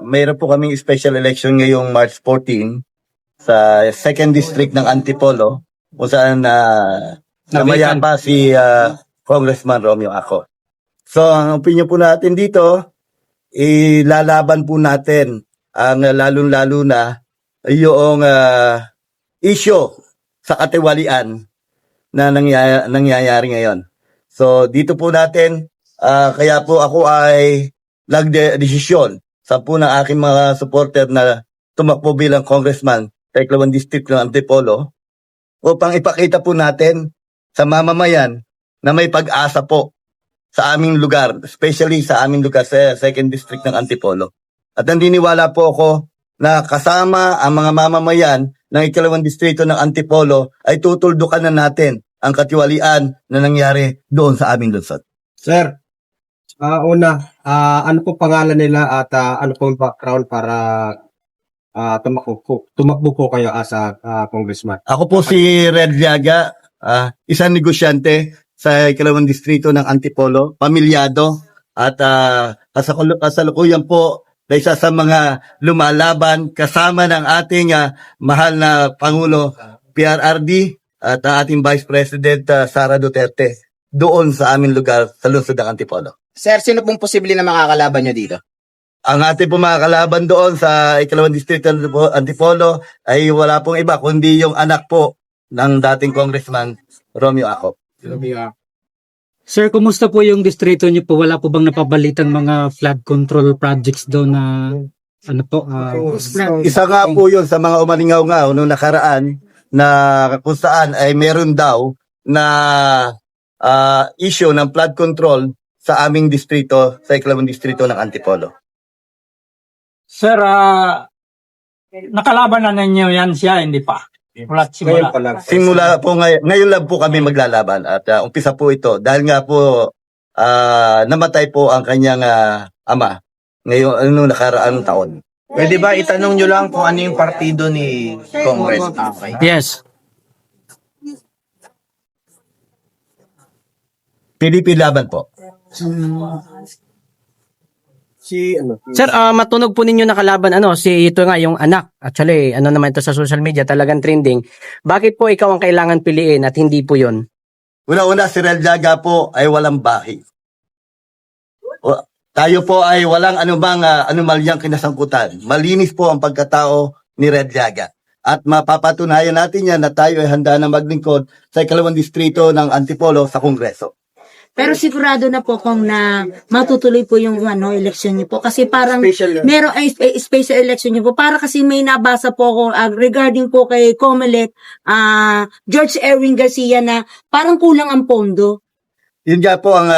mayroon po kaming special election ngayong March 14 sa 2nd District ng Antipolo kung saan namaya pa si Congressman Romeo Ako. So ang opinion po natin dito, ilalaban po natin ang lalong-lalo na yung issue sa katiwalian na nangyayari ngayon. So dito po natin, kaya po ako ay nagdesisyon sa po ng aking mga supporter na tumakbo bilang congressman sa 2nd District ng Antipolo upang ipakita po natin sa mamamayan na may pag-asa po sa aming lugar, especially sa aming lugar sa 2nd District ng Antipolo. At naniniwala po ako na kasama ang mga mamamayan ng 2nd Distrito ng Antipolo ay tutuldukan na natin ang katiwalian na nangyari doon sa aming lungsod. Sir, ano po pangalan nila at ano pong background para tumakbo po kayo as a congressman? Ako po si Red Llaga, isang negosyante sa 2nd Distrito ng Antipolo, pamilyado at kasalukuyan po na isa sa mga lumalaban kasama ng ating mahal na Pangulo PRRD at ating Vice President Sara Duterte doon sa aming lugar sa lungsod ng Antipolo. Sir, sino pong posible na makakalaban nyo dito? Ang ating po mga kalaban doon sa 2nd District ng Antipolo ay wala pong iba kundi yung anak po ng dating Congressman Romeo Ako. Sir, kumusta po yung distrito niyo po? Wala po bang napabalitang mga flood control projects doon na ano po? Isa nga po yun sa mga umalingaw-ngaw noong nakaraan na kung saan ay meron daw na issue ng flood control sa aming distrito, sa 2nd Distrito ng Antipolo. Sir, nakalaban na ninyo yan siya, hindi pa? Wala simula. Simula po ngayon lang po kami maglalaban at umpisa po ito dahil nga po namatay po ang kanyang ama ngayon nakaraang taon. Pwede ba itanong nyo lang kung ano yung partido ni Congress? Okay. Yes. PDP laban po. Sir, matunog po ninyo nakalaban si ito nga yung anak. Actually, naman ito sa social media talagang trending. Bakit po ikaw ang kailangan piliin at hindi po 'yon? Una-una si Red Llaga po ay walang bahi. Tayo po ay walang anumang anomalyang kinasangkutan. Malinis po ang pagkatao ni Red Llaga. At mapapatunayan natin yan na tayo ay handa na maglingkod sa 2nd Distrito ng Antipolo sa Kongreso. Pero sigurado na po kung na matutuloy po yung election niyo po kasi parang meron ay special election niyo po para kasi may nabasa po ako regarding po kay Comelec George Erwin Garcia na parang kulang ang pondo. Yun nga po ang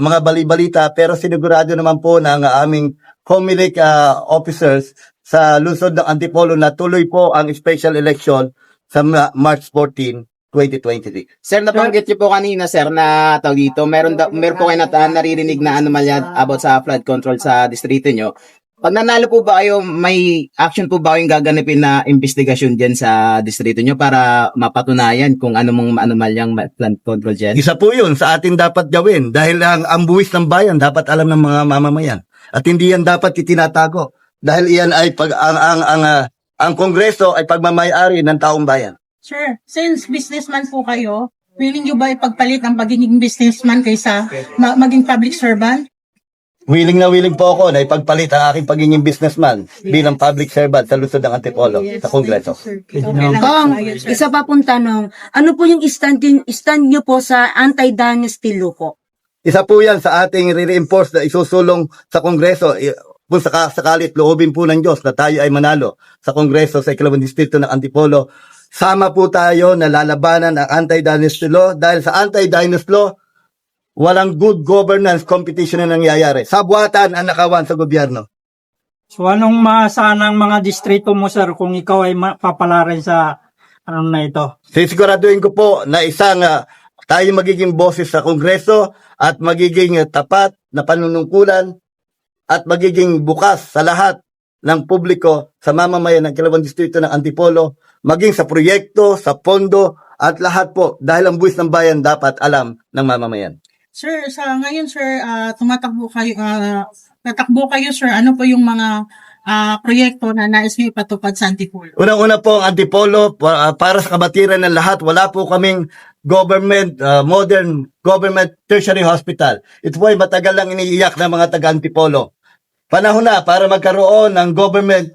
mga bali-balita pero sinigurado naman po ng aming Comelec officers sa lungsod ng Antipolo na tuloy po ang special election sa March 14, 2023. Sir, nabanggit niyo po kanina, sir, na tawag dito, meron po kayo naririnig na anomalya about sa flood control sa distrito nyo. Pag nanalo po ba kayo, may action po ba kayong gaganapin na investigasyon dyan sa distrito nyo para mapatunayan kung anong anomalyang flood control dyan? Isa po yun sa atin dapat gawin dahil ang buwis ng bayan dapat alam ng mga mamamayan. At hindi yan dapat itinatago dahil iyan ay ang Kongreso ay pagmamayari ng taong bayan. Sure. Since businessman po kayo, willing nyo ba ipagpalit ang pagiging businessman kaysa maging public servant? Willing na willing po ako na ipagpalit ang aking pagiging businessman bilang public servant sa lungsod ng Antipolo sa Kongreso. Kong, isa pa pong tanong, ano po yung stand nyo po sa anti-dynasty law po? Isa po yan sa ating re-reinforce na isusulong sa Kongreso. Kung sakalit loobin po ng Diyos na tayo ay manalo sa Kongreso sa 2nd Distrito ng Antipolo, sama po tayo na lalabanan ang anti-dynasty law dahil sa anti-dynasty law, walang good governance competition na nangyayari. Sabuatan ang nakawan sa gobyerno. So anong masanang mga distrito mo, sir, kung ikaw ay papalarin sa na ito? Sisiguraduhin ko po na isang tayo magiging boses sa Kongreso at magiging tapat na panunungkulan at magiging bukas sa lahat ng publiko sa mamamayan ng 2nd Distrito ng Antipolo, maging sa proyekto, sa pondo, at lahat po dahil ang buwis ng bayan dapat alam ng mamamayan. Sir, sa ngayon sir, tatakbo kayo sir, ano po yung mga proyekto na nais niyo ipatupad sa Antipolo? Unang-una po ang Antipolo, para sa kabatiran ng lahat, wala po kaming modern government tertiary hospital. Ito po ay matagal lang iniiyak ng mga taga-Antipolo. Panahon na para magkaroon ng government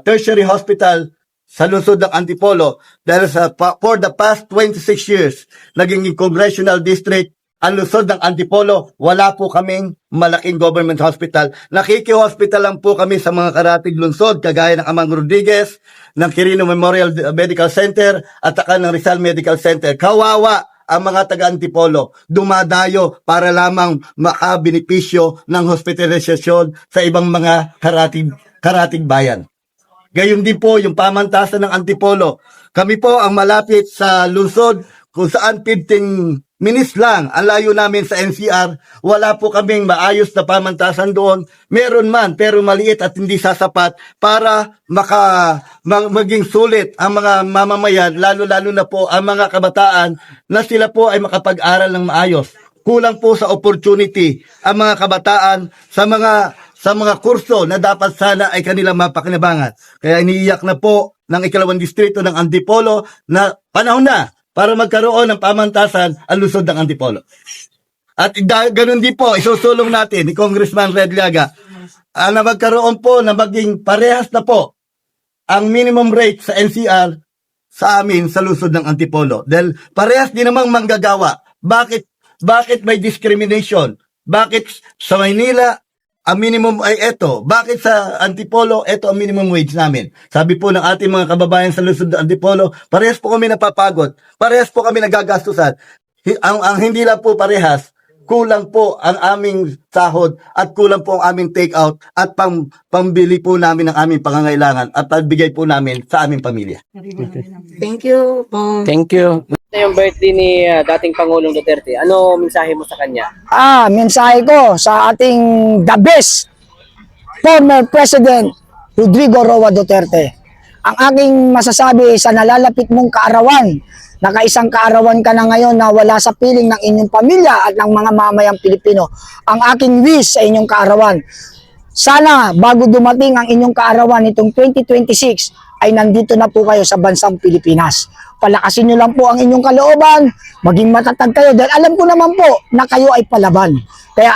tertiary hospital sa lungsod ng Antipolo dahil for the past 26 years, naging congressional district ang lungsod ng Antipolo, wala po kaming malaking government hospital. Nakiki-hospital lang po kami sa mga karatig lungsod, kagaya ng Amang Rodriguez, ng Quirino Memorial Medical Center, at saka ng Rizal Medical Center. Kawawa ang mga taga-Antipolo, dumadayo para lamang makabenipisyo ng hospitalisasyon sa ibang mga karatig bayan. Gayon din po yung pamantasan ng Antipolo. Kami po ang malapit sa lungsod kung saan 15 minutes lang ang layo namin sa NCR. Wala po kaming maayos na pamantasan doon. Meron man, pero maliit at hindi sasapat para maging sulit ang mga mamamayan, lalo-lalo na po ang mga kabataan na sila po ay makapag-aral ng maayos. Kulang po sa opportunity ang mga kabataan sa mga kurso na dapat sana ay kanilang mapakinabangan. Kaya iniiyak na po ng ikalawang distrito ng Antipolo na panahon na para magkaroon ng pamantasan ang lungsod ng Antipolo. At ganun din po, isusulong natin ni Congressman Red Llaga na magkaroon po na maging parehas na po ang minimum rate sa NCR sa amin sa lungsod ng Antipolo. Dahil parehas din namang manggagawa. Bakit may discrimination? Bakit sa Maynila ang minimum ay eto? Bakit sa Antipolo, eto ang minimum wage namin? Sabi po ng ating mga kababayan sa lungsod ng Antipolo, parehas po kami napapagod. Parehas po kami nagagastusan. Ang hindi lang po parehas, kulang po ang aming sahod at kulang po ang aming take out at pambili po namin ng aming pangangailangan at pagbigay po namin sa aming pamilya. Thank you po. Thank you. Ito yung birthday ni dating Pangulong Duterte. Ano mensahe mo sa kanya? Mensahe ko sa ating the best former President Rodrigo Roa Duterte. Ang aking masasabi sa nalalapit mong kaarawan, nakaisang kaarawan ka na ngayon na wala sa piling ng inyong pamilya at ng mga mamayang Pilipino. Ang aking wish sa inyong kaarawan, sana bago dumating ang inyong kaarawan itong 2026 ay nandito na po kayo sa bansang Pilipinas. Palakasin nyo lang po ang inyong kalooban, maging matatag kayo dahil alam ko naman po na kayo ay palaban. Kaya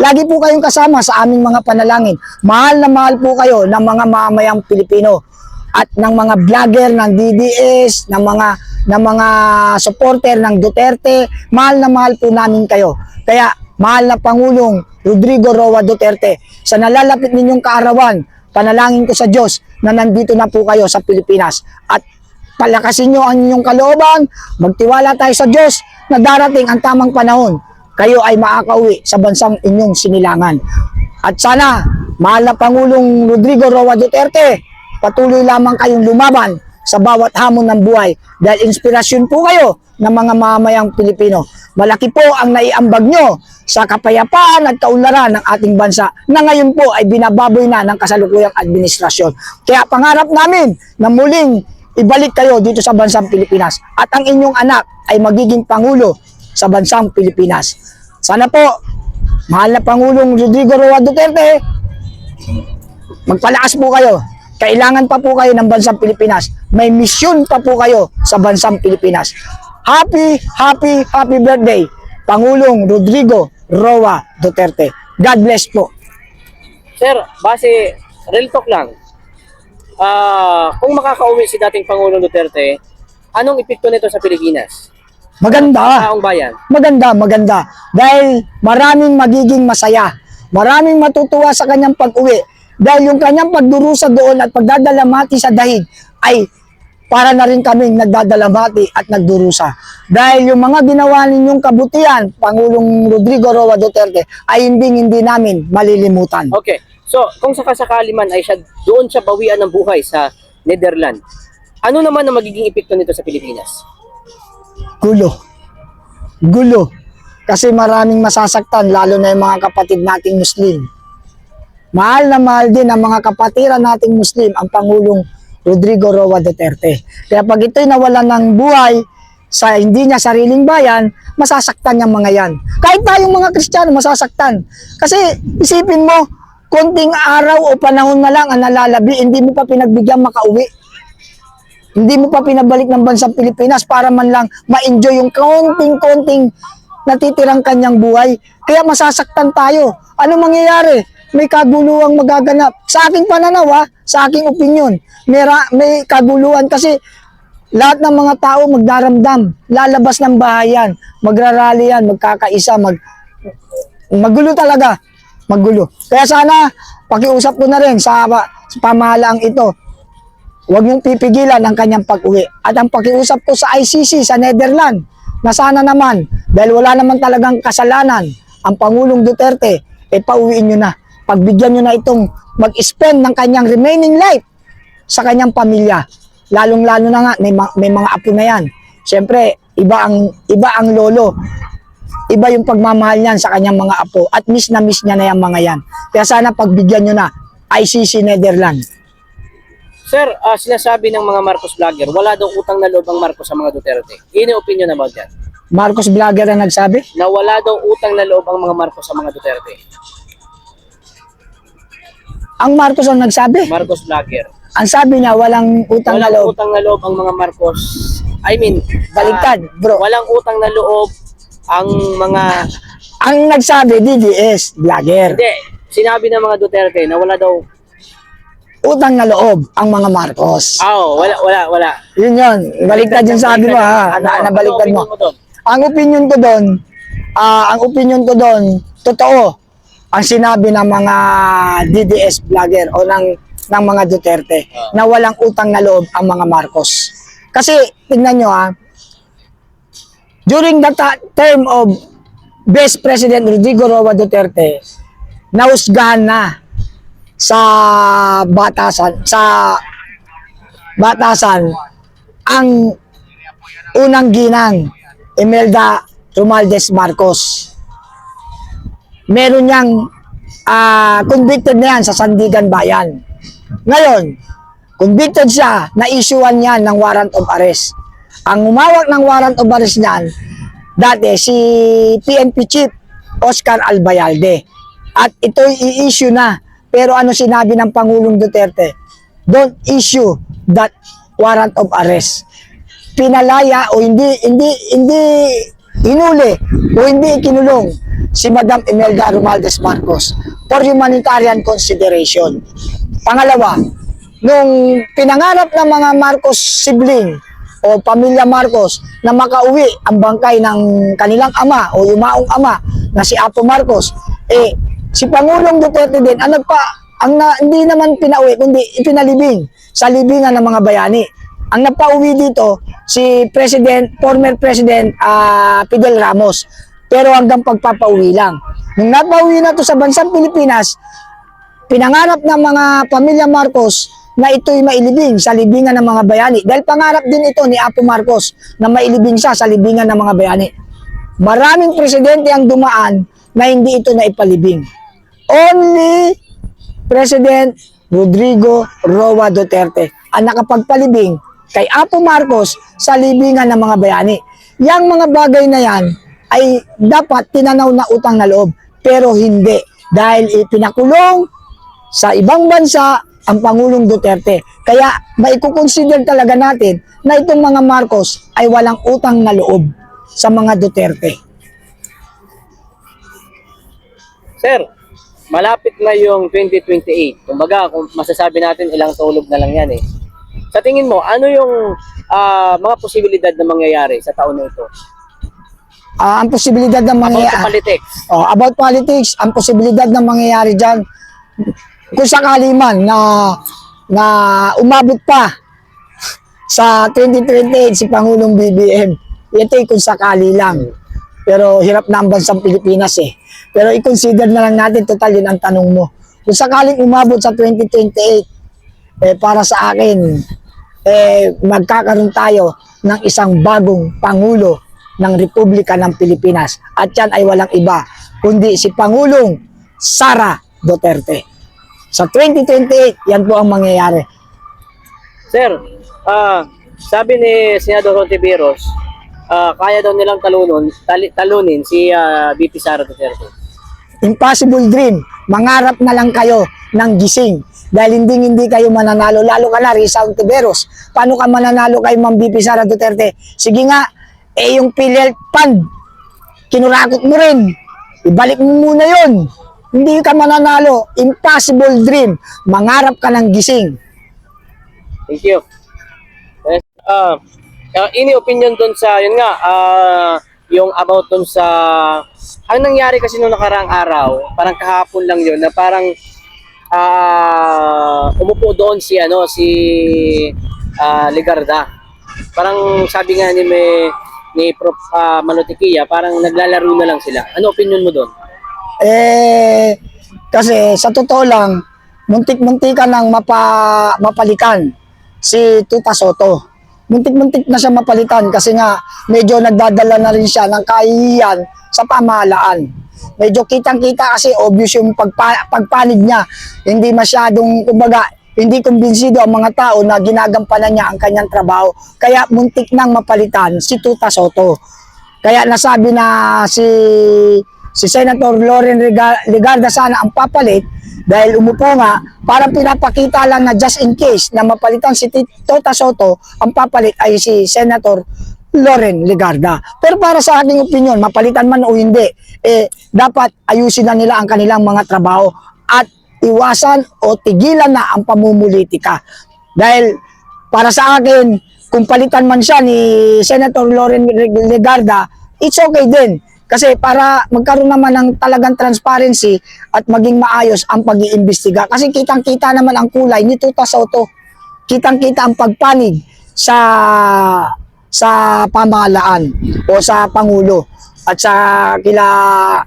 lagi po kayong kasama sa aming mga panalangin. Mahal na mahal po kayo ng mga mamayang Pilipino at ng mga vlogger ng DDS, ng mga supporter ng Duterte. Mahal na mahal po namin kayo. Kaya mahal na Pangulong Rodrigo Roa Duterte, sa nalalapit ninyong kaarawan, panalangin ko sa Diyos na nandito na po kayo sa Pilipinas at palakasin nyo ang inyong kalooban, magtiwala tayo sa Diyos na darating ang tamang panahon, kayo ay makakauwi sa bansang inyong sinilangan. At sana, mahal na Pangulong Rodrigo Roa Duterte, patuloy lamang kayong lumaban sa bawat hamon ng buhay dahil inspirasyon po kayo ng mga mamamayang Pilipino. Malaki po ang naiambag nyo sa kapayapaan at kaunlaran ng ating bansa na ngayon po ay binababoy na ng kasalukuyang administrasyon. Kaya pangarap namin na muling ibalik kayo dito sa bansang Pilipinas at ang inyong anak ay magiging Pangulo sa bansang Pilipinas. Sana po, mahal na Pangulong Rodrigo Roa Duterte, magpalakas po kayo. Kailangan pa po kayo ng bansang Pilipinas. May misyon pa po kayo sa bansang Pilipinas. Happy birthday, Pangulong Rodrigo Roa Duterte. God bless po. Sir, base, real talk lang. Kung makakauwi si dating Pangulong Duterte, anong epekto nito sa Pilipinas? Maganda. Taong bayan. Maganda. Dahil maraming magiging masaya. Maraming matutuwa sa kanyang pag-uwi. Dahil yung kanyang pagdurusa doon at pagdadalamati sa dahig ay para na rin kaming nagdadalamati at nagdurusa. Dahil yung mga ginawa ninyong kabutihan, Pangulong Rodrigo Roa Duterte, ay hindi namin malilimutan. Okay. So, kung sakasakali man ay doon siya bawian ng buhay sa Netherlands, ano naman ang magiging epekto nito sa Pilipinas? Gulo. Kasi maraming masasaktan, lalo na yung mga kapatid nating Muslim. Mahal na mahal din ang mga kapatiran nating Muslim ang Pangulong Rodrigo Roa Duterte. Kaya pag ito'y nawalan ng buhay, sa hindi niya sariling bayan, masasaktan yung mga yan. Kahit tayong mga Kristiyano, masasaktan. Kasi isipin mo, konting araw o panahon na lang ang nalalabi, hindi mo pa pinagbigyan makauwi. Hindi mo pa pinabalik ng bansang Pilipinas para man lang ma-enjoy yung konting-konting natitirang kanyang buhay. Kaya masasaktan tayo. Ano mangyayari? May kaguluhang magaganap. Sa aking pananaw, sa aking opinion, may kaguluhan kasi lahat ng mga tao magdaramdam, lalabas ng bahayan, magrarally yan, magkakaisa, magulo talaga, magulo. Kaya sana, pakiusap ko na rin sa pamahalaang ito, huwag niyong pipigilan ang kanyang pag-uwi. At ang pakiusap ko sa ICC, sa Netherlands, na sana naman, dahil wala naman talagang kasalanan, ang Pangulong Duterte, pauwiin niyo na. Pagbigyan niyo na itong mag-spend ng kanyang remaining life sa kanyang pamilya. Lalong-lalo na nga, may mga apo na yan. Siyempre, iba ang lolo. Iba yung pagmamahal niyan sa kanyang mga apo. At miss na miss niya na yung mga yan. Kaya sana pagbigyan nyo na, ICC Netherlands. Sir, sinasabi ng mga Marcos vlogger, wala daw utang na loob ang Marcos sa mga Duterte. Ini opinion about yan? Marcos vlogger ang nagsabi? Na wala daw utang na loob ang mga Marcos sa mga Duterte. Ang Marcos ang nagsabi? Marcos vlogger. Ang sabi niya, walang utang na Walang loob. utang na loob ang mga Marcos. I mean, Baliktad, bro. walang utang na loob ang mga... Ang nagsabi, DDS, vlogger. Hindi, sinabi ng mga Duterte na wala daw... Utang na loob ang mga Marcos. Wala. Yun yun. Baliktad yung sabi mo, ha? Nabaliktad mo. Ang opinion ko doon, totoo ang sinabi ng mga DDS vlogger o ng mga Duterte na walang utang na loob ang mga Marcos. Kasi tingnan nyo, during the term of Vice President Rodrigo Roa Duterte, nahusgahan na sa batasan ang unang ginang Imelda Romualdez Marcos. Meron niyang convicted na yan sa Sandigan Bayan. Ngayon, convicted siya, na-issuean niya ng warrant of arrest. Ang umawak ng warrant of arrest niyan, dati si PNP Chief Oscar Albayalde. At ito'y i-issue na. Pero ano sinabi ng Pangulong Duterte? Don't issue that warrant of arrest. Pinalaya o hindi hinuli o hindi ikinulong si Madam Imelda Romualdez Marcos for humanitarian consideration. Pangalawa, nung pinangarap ng mga Marcos sibling o pamilya Marcos na makauwi ang bangkay ng kanilang ama o yumaong ama na si Apo Marcos, si Pangulong Duterte din hindi naman pinauwi kundi ipinalibing sa libingan ng mga bayani. Ang napauwi dito si former President Fidel Ramos, pero hanggang pagpapauwi lang. Nung napauwi na to sa bansang Pilipinas, pinangarap ng mga pamilya Marcos na ito'y mailibing sa libingan ng mga bayani. Dahil pangarap din ito ni Apo Marcos na mailibing siya sa libingan ng mga bayani. Maraming presidente ang dumaan na hindi ito naipalibing. Only President Rodrigo Roa Duterte ang nakapagpalibing kay Apo Marcos sa libingan ng mga bayani. Yang mga bagay na yan ay dapat tinanaw na utang na loob, pero hindi. Dahil ipinakulong sa ibang bansa ang Pangulong Duterte. Kaya maikukonsider talaga natin na itong mga Marcos ay walang utang na loob sa mga Duterte. Sir, malapit na yung 2028. Kumbaga, kung masasabi natin ilang tulog na lang yan Sa tingin mo, ano yung mga posibilidad na mangyayari sa taon na ito? Ang posibilidad na mangyayari... About politics. About politics, ang posibilidad na mangyayari dyan, kung sakali man na umabot pa sa 2028 si Pangulong BBM, ito'y kung sakali lang. Pero hirap na ang bansang Pilipinas Pero i-consider na lang natin, total yun ang tanong mo. Kung sakaling umabot sa 2028, para sa akin, magkakaroon tayo ng isang bagong Pangulo ng Republika ng Pilipinas. At yan ay walang iba, kundi si Pangulong Sara Duterte. Sa 2028, yan po ang mangyayari. Sir, sabi ni Senador Hontiveros, kaya daw nilang talunin si VP Sara Duterte? Impossible dream. Mangarap na lang kayo ng gising. Dahil hindi kayo mananalo. Lalo ka na, Risa Ontiveros. Paano ka mananalo kay Ma'am VP Sara Duterte? Sige nga, yung PhilHealth Fund, kinurakot mo rin. Ibalik mo muna yon. Hindi ka mananalo. Impossible dream. Mangarap ka ng gising. Thank you. Yes, any opinion dun sa, yun nga, yung about dun sa, ang nangyari kasi nung nakaraang araw, parang kahapon lang yun, na parang umupo doon si Ligarda. Parang sabi nga ni Prof. Malotikia, parang naglalaro na lang sila. Ano opinion mo doon? Kasi sa totoo lang, muntik-muntikan nang mapalitan si Tuta Soto. Muntik-muntik na siya mapalitan kasi nga medyo nagdadala na rin siya ng kahihiyan sa pamahalaan. Medyo kitang-kita kasi obvious yung pagpanig niya. Hindi masyadong, kumbaga, hindi kumbinsido ang mga tao na ginagampanan niya ang kanyang trabaho. Kaya muntik nang mapalitan si Tuta Soto. Kaya nasabi na si Senator Loren Legarda sana ang papalit dahil umupo nga, parang pinapakita lang na just in case na mapalitan si Tuta Soto, ang papalit ay si Senator Loren Legarda. Pero para sa aking opinion, mapalitan man o hindi, dapat ayusin na nila ang kanilang mga trabaho at iwasan o tigilan na ang pamumulitika. Dahil para sa akin, kung palitan man siya ni Senator Loren Legarda, it's okay din. Kasi para magkaroon naman ng talagang transparency at maging maayos ang pag-iimbestiga. Kasi kitang-kita naman ang kulay ni Tuta Soto. Kitang-kita ang pagpanig sa pamahalaan o sa Pangulo at sa kila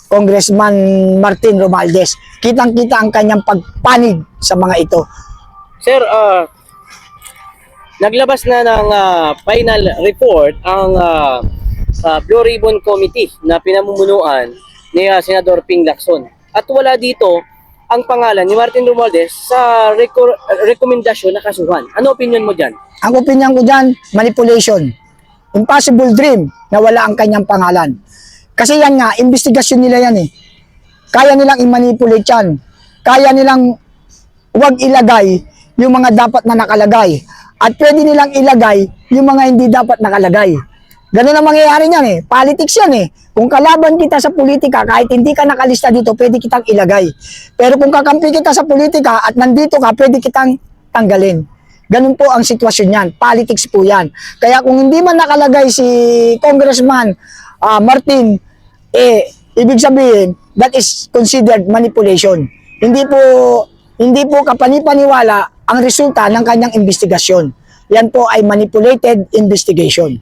Congressman Martin Romualdez. Kitang-kita ang kanyang pagpanig sa mga ito. Sir, naglabas na ng final report ang Blue Ribbon Committee na pinamumunuan ni Senador Ping Lacson. At wala dito ang pangalan ni Martin Romualdez sa rekomendasyon na kasuhan. Ano opinion mo dyan? Ang opinion ko dyan, manipulation. Impossible dream na wala ang kanyang pangalan. Kasi yan nga, investigasyon nila yan eh. Kaya nilang i-manipulate yan. Kaya nilang wag ilagay yung mga dapat na nakalagay. At pwede nilang ilagay yung mga hindi dapat nakalagay. Ganun ang mangyayari niyan eh. Politics yan eh. Kung kalaban kita sa politika, kahit hindi ka nakalista dito, pwede kitang ilagay. Pero kung kakampi kita sa politika at nandito ka, pwede kitang tanggalin. Ganun po ang sitwasyon yan. Politics po yan. Kaya kung hindi man nakalagay si Congressman Martin, ibig sabihin, that is considered manipulation. Hindi po kapanipaniwala ang resulta ng kanyang investigasyon. Yan po ay manipulated investigation.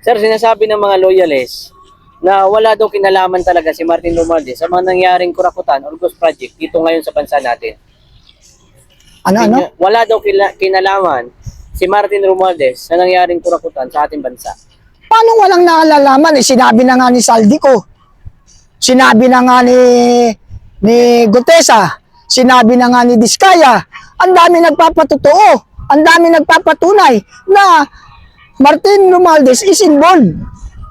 Sir, sinasabi ng mga loyalists na wala daw kinalaman talaga si Martin Romualdez sa mga nangyaring kurakutan or ghost project dito ngayon sa bansa natin. Ano? Wala daw kinalaman si Martin Romualdez sa nangyaring kurakutan sa ating bansa. Paano walang naalalaman? Sinabi na nga ni Saldico. Sinabi na nga ni Gutesa. Sinabi na nga ni Diskaya. Ang dami nagpapatotoo. Ang dami nagpapatunay na Martin Romualdez is involved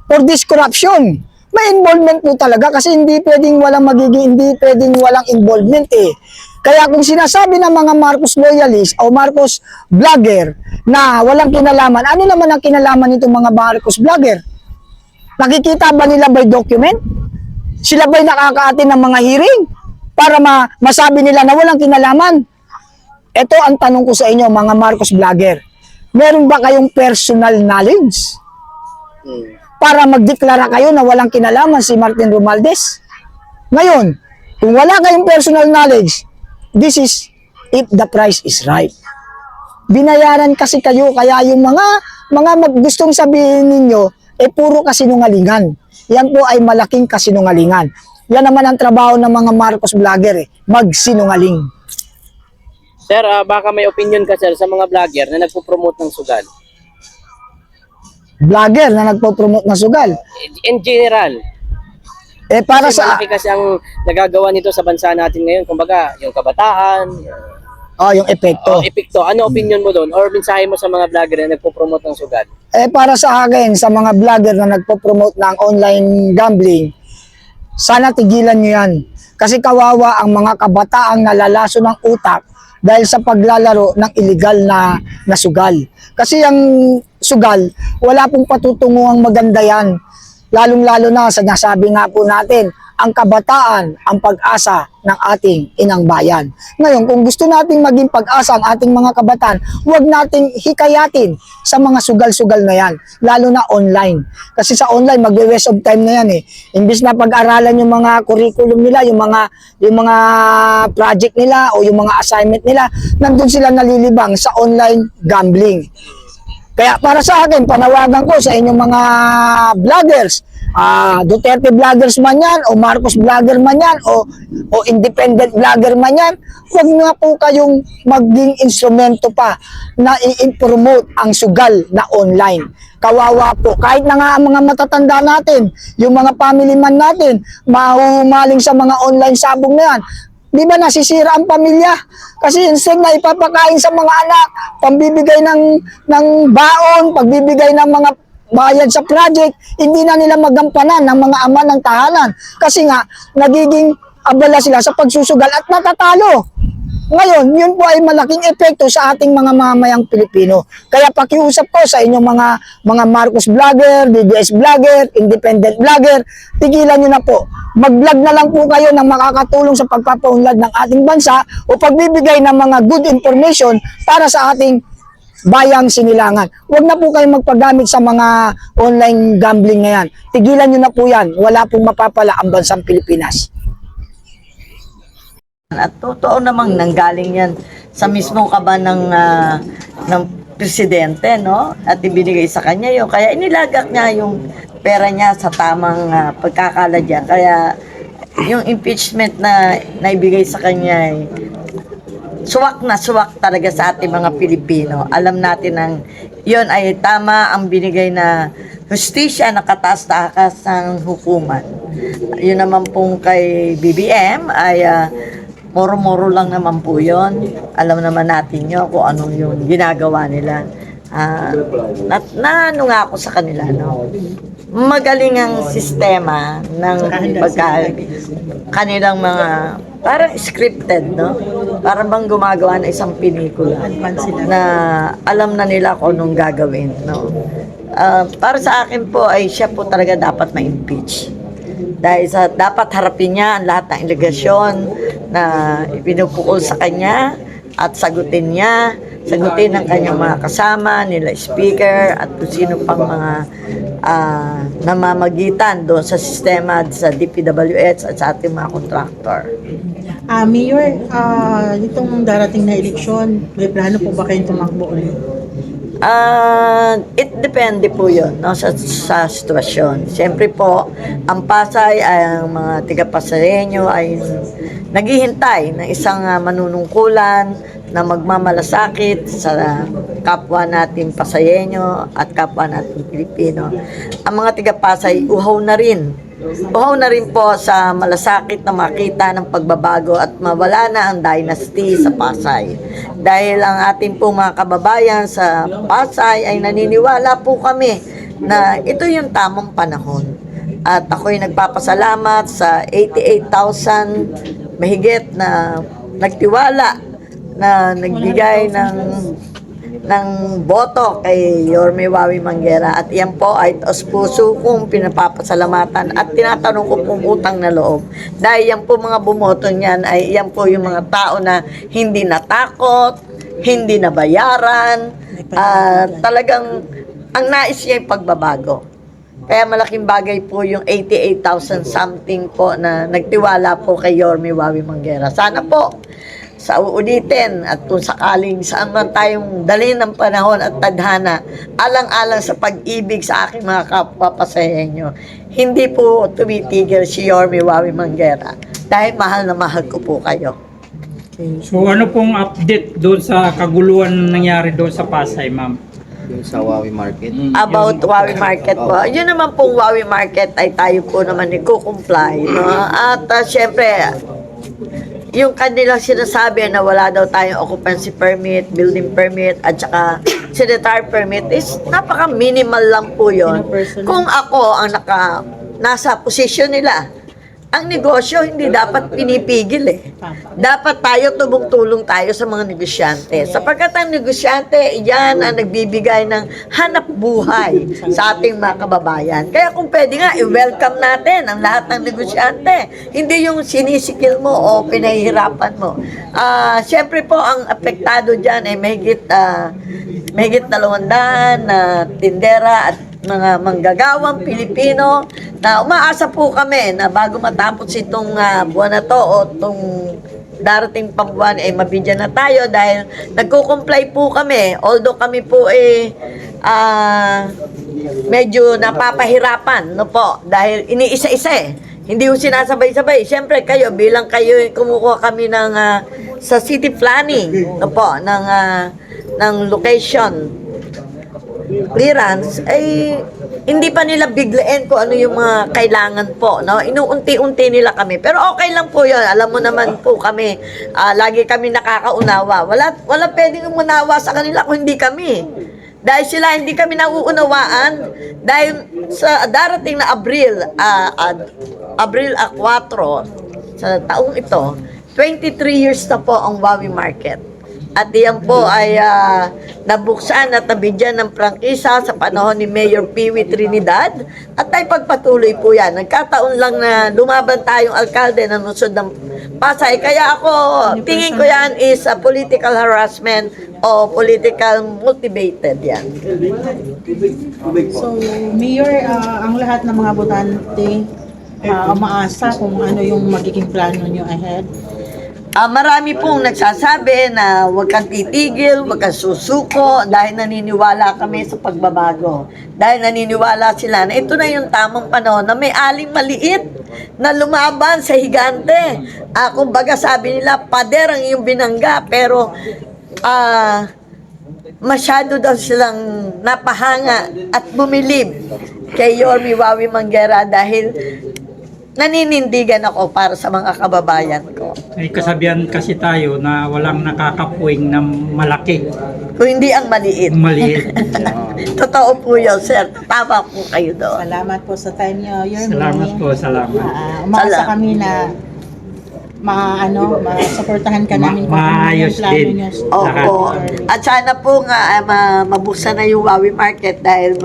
for this corruption. May involvement po talaga kasi hindi pwedeng walang involvement eh. Kaya kung sinasabi ng mga Marcos loyalists o Marcos vlogger na walang kinalaman, ano naman ang kinalaman nitong mga Marcos vlogger? Nakikita ba nila by document? Sila ba'y nakakaatin ng mga hearing para masabi nila na walang kinalaman? Ito ang tanong ko sa inyo mga Marcos vlogger. Meron ba kayong personal knowledge para magdeklara kayo na walang kinalaman si Martin Romualdez? Ngayon, kung wala kayong personal knowledge, this is if the price is right. Binayaran kasi kayo, kaya yung mga gustong sabihin ninyo, puro kasinungalingan. Yan po ay malaking kasinungalingan. Yan naman ang trabaho ng mga Marcos vlogger, magsinungaling. Sir, baka may opinion ka sir sa mga vlogger na nagpo-promote ng sugal. Vlogger na nagpo-promote ng sugal? In general. Para Kasi sa malaki kasi ang nagagawa nito sa bansa natin ngayon. Kumbaga, yung kabataan, yung epekto. epekto. Ano opinion mo doon? Or mensahe mo sa mga vlogger na nagpo-promote ng sugal? Para sa akin, sa mga vlogger na nagpo-promote ng online gambling, sana tigilan nyo yan. Kasi kawawa ang mga kabataang nalalaso ng utak dahil sa paglalaro ng illegal na sugal. Kasi ang sugal, wala pong patutunguhang maganda yan. Lalong-lalo na sa nasabi nga po natin, ang kabataan, ang pag-asa ng ating inang bayan. Ngayon, kung gusto nating maging pag-asa ang ating mga kabataan, huwag nating hikayatin sa mga sugal-sugal na yan, lalo na online. Kasi sa online, magwe-waste of time na yan eh. Imbis na pag-aralan yung mga curriculum nila, yung mga project nila o yung mga assignment nila, nandun sila nalilibang sa online gambling. Kaya para sa akin, panawagan ko sa inyong mga vloggers, Duterte vloggers man yan, o Marcos vlogger man yan, o independent vlogger man yan, huwag nga po kayong maging instrumento pa na i-promote ang sugal na online. Kawawa po, kahit na nga ang mga matatanda natin, yung mga family man natin, mahuhumaling sa mga online sabong na yan, di ba nasisira ang pamilya? Kasi instead na ipapakain sa mga anak, pambibigay ng baon, pagbibigay ng mga bayad sa project, hindi na nila magampanan ng mga ama ng tahanan. Kasi nga, nagiging abala sila sa pagsusugal at natatalo. Ngayon, yun po ay malaking epekto sa ating mga mamayang Pilipino. Kaya pakiusap ko sa inyong mga Marcos vlogger, DDS vlogger, independent vlogger, tigilan nyo na po. Mag-vlog na lang po kayo ng makakatulong sa pagpapaunlad ng ating bansa o pagbibigay ng mga good information para sa ating bayang Sinilangan. Huwag na po kayong magpagamit sa mga online gambling na yan. Tigilan nyo na po yan. Wala pong mapapala ang bansang Pilipinas. At totoo namang nanggaling yan sa mismong kaban ng presidente, no? At ibinigay sa kanya yun. Kaya inilagak niya yung pera niya sa tamang pagkakaladya. Kaya yung impeachment na naibigay sa kanya ay suwak talaga sa ating mga Pilipino. Alam natin ang yun ay tama ang binigay na hustisya na kataas-takas ng hukuman. Yun naman pong kay BBM ay moro-moro lang naman po yun. Alam naman natin yun kung ano yung ginagawa nila. Ano nga ako sa kanila, no? Magaling ang sistema ng kanilang mga parang scripted, no? Parang bang gumagawa ng isang pelikula na alam na nila kung anong gagawin, no? Para sa akin po ay siya po talaga dapat ma-impeach. Dahil dapat harapin niya ang lahat ng alegasyon na ipinupukol sa kanya at sagutin ng kanyang mga kasama, nila speaker at kung sino pang mga namamagitan doon sa sistema sa DPWH at sa ating mga kontraktor. Mayor, itong darating na eleksyon, may plano po ba kayong tumakbo ulit? It depende po yun, no, sa sitwasyon. Siyempre po, ang Pasay, ang mga tiga-Pasayenyo ay naghihintay ng isang manunungkulan na magmamalasakit sa kapwa natin Pasayenyo at kapwa natin Pilipino. Ang mga tiga-Pasay, uhaw na rin po sa malasakit na makita ng pagbabago at mawala na ang dynasty sa Pasay. Dahil ang ating po mga kababayan sa Pasay ay naniniwala po kami na ito yung tamang panahon. At ako'y nagpapasalamat sa 88,000 mahigit na nagtiwala na nagbigay ng boto kay Yorme Wawi Manguera at iyan po ay taos puso kong pinapapasalamatan at tinatanong ko pong utang na loob dahil yan po mga bumoto niyan ay yan po yung mga tao na hindi natakot, hindi nabayaran, talagang ang nais niya yung pagbabago. Kaya malaking bagay po yung 88,000 something po na nagtiwala po kay Yorme Wawi Manguera. Sana po sa uulitin at kung sakaling saan man tayong dalhin ng panahon at tadhana, alang-alang sa pag-ibig sa aking mga kapwa Pasayenyo, hindi po tumitigil si Yorme Wawi Manguera dahil mahal na mahal ko po kayo. So ano pong update doon sa kaguluhan na nangyari doon sa Pasay, ma'am? Yung sa Wawi Market. about Wawi Market po. Yun naman pong Wawi Market ay tayo po naman i-comply, no? At syempre, yung kanilang sinasabi na wala daw tayong occupancy permit, building permit, at saka sanitary permit is napaka-minimal lang po yun. Kung ako ang nasa posisyon nila, ang negosyo hindi dapat pinipigil eh. Dapat tayo tumutulong tayo sa mga negosyante. Sapagkat ang negosyante, yan ang nagbibigay ng hanap buhay sa ating mga kababayan. Kaya kung pwede nga, i-welcome natin ang lahat ng negosyante. Hindi yung sinisikil mo o pinahihirapan mo. Siyempre po, ang apektado dyan ay mahigit 200 na tindera at mga manggagawang Pilipino na umaasa po kami na bago matapos itong buwan na to o itong darating pang buwan ay mabigyan na tayo dahil nagko-comply po kami, although kami po medyo napapahirapan, no po, dahil iniisa-isa eh. Hindi ko sinasabay-sabay. Siyempre kayo, bilang kayo kumukuha kami ng sa city planning, no po, ng location clearance, ay hindi pa nila biglain kung ano yung mga kailangan po, no? Inuunti-unti nila kami. Pero okay lang po yun. Alam mo naman po kami, lagi kami nakakaunawa. Wala pwedeng umunawa sa kanila kung hindi kami. Dahil sila hindi kami nauunawaan. Dahil sa darating na Abril 4 sa taong ito, 23 years na po ang Wawi Market. At iyan po ay nabuksan at nabigyan ng prangkisa sa panahon ni Mayor Piwi Trinidad at ay pagpatuloy po yan. Nagkataon lang na lumaban tayong alkalde ng lungsod ng Pasay. Kaya ako, tingin ko yan is a political harassment o political motivated yan. So, Mayor, ang lahat ng mga botante umaasa kung ano yung magiging plano nyo ahead. Marami pong nagsasabi na huwag kang titigil, huwag kang susuko dahil naniniwala kami sa pagbabago. Dahil naniniwala sila na ito na yung tamang panahon na may aling maliit na lumaban sa higante. Kumbaga sabi nila, pader ang iyong binangga, pero masyado daw silang napahanga at bumilib kay Yorme Wawi Manguera dahil naninindigan ako para sa mga kababayan ko. May kasabihan kasi tayo na walang nakakapuwing na malaki. Kung hindi ang maliit. Maliit. Totoo po yun, sir. Tama po kayo doon. Salamat po sa time nyo, Yorme. Salamat po, salamat. Umaasa kami na masuportahan ka namin kung maayos ano yung plano din. nyo. Opo. At sana po nga mabuksan na yung Wawi Market dahil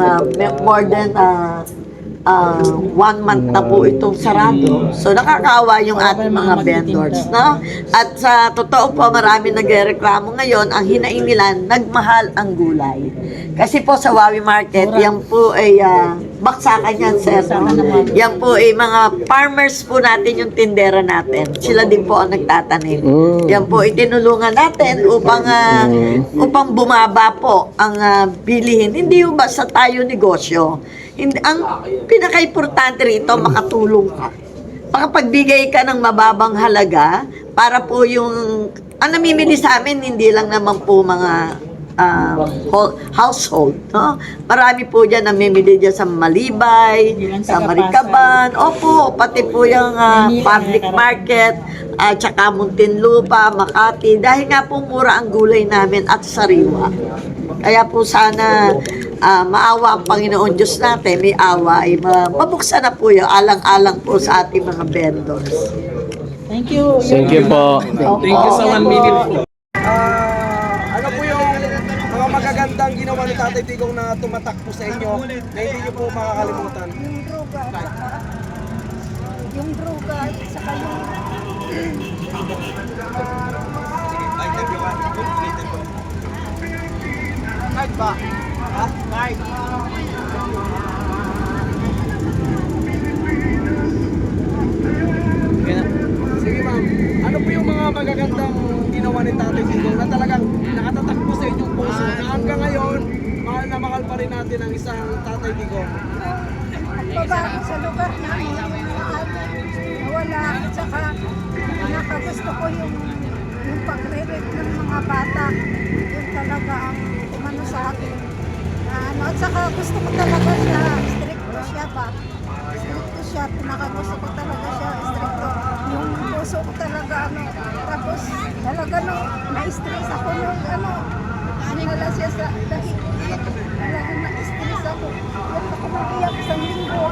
more than 1 month na po itong sarado. So nakakaawa yung ating mga vendors, no? At sa totoo po, marami nagrereklamo ngayon, ang hinaing nila, nagmahal ang gulay. Kasi po sa Wawi Market, yan po ay baksakan yan, sir. No? Yan po ay mga farmers po natin, yung tindera natin. Sila din po ang nagtatanim. Yan po itinulungan natin upang bumaba po ang bilihin. Hindi yung basta tayo negosyo. Ang pinaka-importante rito, makatulong ka. Makapagbigay ka ng mababang halaga para po yung ang namimili sa amin, hindi lang naman po mga household. No? Marami po dyan namimili dyan sa Malibay, sa Maricaban, opo, pati po yung public market, tsaka Muntinlupa, Makati, dahil nga po mura ang gulay namin at sariwa. Kaya po sana maawa ang Panginoon Diyos natin, may awa, ay mabuksan na po yung alang-alang po sa ating mga vendors. Thank you. Thank you po. Thank you sa 1 minute po. Ano po yung mga magagandang ginawa ni Tatay Digong na tumatak po sa inyo na hindi niyo po makakalimutan? Yung droga, saka yung... Kahit ba? Ha? Kahit. Sige ma'am, ano po yung mga magagandang ginawa ni Tatay Digong na talagang nakatatak po sa inyong puso na hanggang ngayon, mahal na mahal pa rin natin ang isang Tatay Digong? Babago sa lugar namin, nawala, at saka nakagusto ko yung pagre-rate ng mga bata. Yun talaga ang umano sa akin. Saka gusto ko talaga siya, stricto siya ba? Stricto siya, pinakagusto ko talaga siya, stricto. Yung puso ko talaga, tapos talaga na-stress ako sinala siya sa dahil talaga na-stress ako. Yan ako naiyak sa linggo.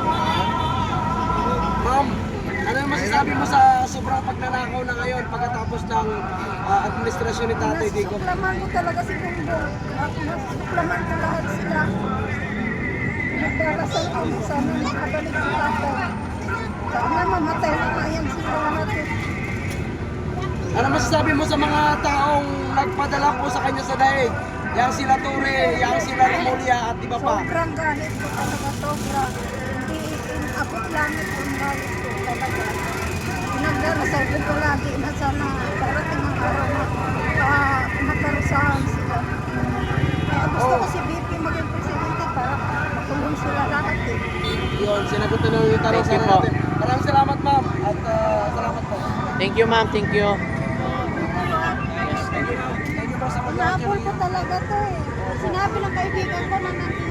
Ma'am, ano yung masasabi mo sa sobrang pagnanakaw na ngayon pagkatapos ng administrasyon ni Tatay Digong? Nasusuklaman ko talaga si Bongbong. Nasusuklaman ko lahat sila. Nagdarasal ko sana makabalik si Tatay. Sana mamatay na nga yan sila lahat. Ano masasabi mo sa mga taong nagpadala po sa kanya sa daig? Yang sila Ture, yang sila Remulia at iba pa. Sobrang galit ko talaga, sobrang. Hindi inabot langit ang galit ko talaga. Nagdarasal ko palagi na sana darating ang araw na makarusahan sila. Kaya gusto ko si BP maging presidente para makulong sila lahat eh. Yun, sinagot na yung tanong Thank you sana po. natin. Maraming salamat ma'am at salamat po. Thank you, ma'am. Thank you. Thank you po sa Inapol ko talaga to eh. Sinabi ng kaibigan ko na nandito